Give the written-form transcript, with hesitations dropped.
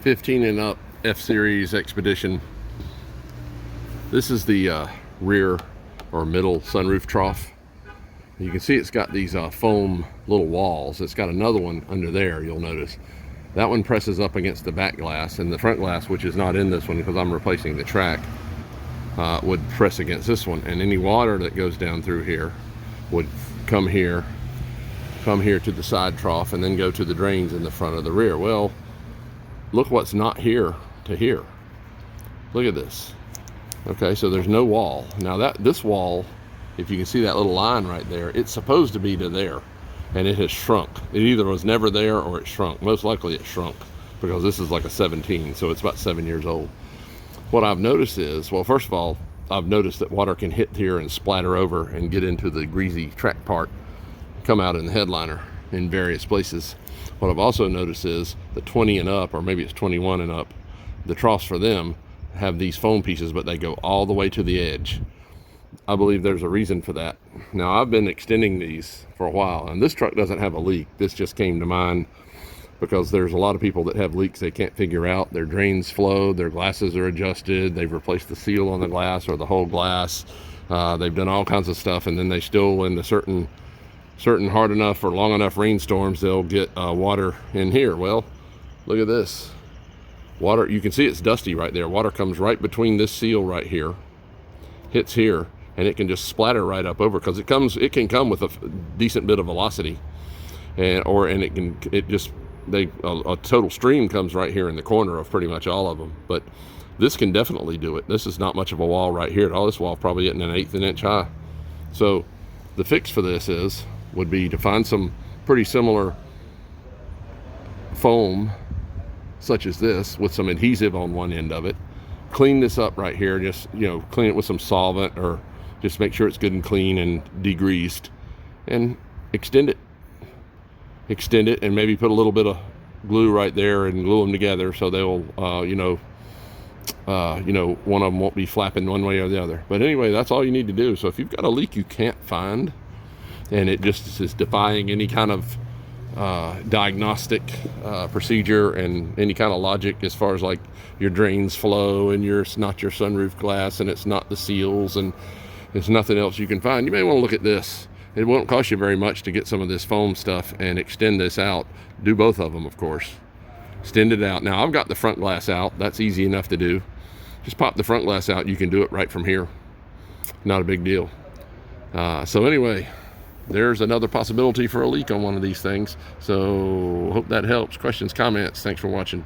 15 and up F-Series Expedition. This is the rear or middle sunroof trough. You can see it's got these foam little walls. It's got another one under there, you'll notice. That one presses up against the back glass, and the front glass, which is not in this one because I'm replacing the track, would press against this one. And any water that goes down through here would come here to the side trough, and then go to the drains in the front of the rear. Well, look what's not here to here. Look at this. Okay, so there's no wall. Now this wall, if you can see that little line right there, it's supposed to be to there, and it has shrunk. It either was never there or it shrunk. Most likely it shrunk because this is like a 17, so it's about 7 years old. What I've noticed is, well, first of all, I've noticed that water can hit here and splatter over and get into the greasy track part, come out in the headliner in various places. What I've also noticed is the 20 and up, or maybe it's 21 and up, the troughs for them have these foam pieces, but they go all the way to the edge. I believe there's a reason for that. Now, I've been extending these for a while, and this truck doesn't have a leak. This just came to mind because there's a lot of people that have leaks they can't figure out. Their drains flow, their glasses are adjusted, they've replaced the seal on the glass or the whole glass. They've done all kinds of stuff, and then they still, in the certain hard enough or long enough rainstorms, they'll get water in here. Well, look at this. Water, you can see it's dusty right there. Water comes right between this seal right here, hits here, and it can just splatter right up over because it can come with a decent bit of velocity, a total stream comes right here in the corner of pretty much all of them. But this can definitely do it. This is not much of a wall right here at all. This wall probably isn't 1/8 of an inch high. So the fix for this would be to find some pretty similar foam such as this with some adhesive on one end of it. Clean this up right here, just clean it with some solvent, or just make sure it's good and clean and degreased, and extend it, and maybe put a little bit of glue right there and glue them together so they'll one of them won't be flapping one way or the other. But anyway, that's all you need to do. So if you've got a leak you can't find and it just is defying any kind of diagnostic procedure and any kind of logic, as far as like your drains flow and it's not your sunroof glass and it's not the seals and there's nothing else you can find, you may want to look at this. It won't cost you very much to get some of this foam stuff and extend this out. Do both of them, of course. Extend it out. Now, I've got the front glass out. That's easy enough to do. Just pop the front glass out. You can do it right from here. Not a big deal. So anyway, there's another possibility for a leak on one of these things. So hope that helps. Questions, comments. Thanks for watching.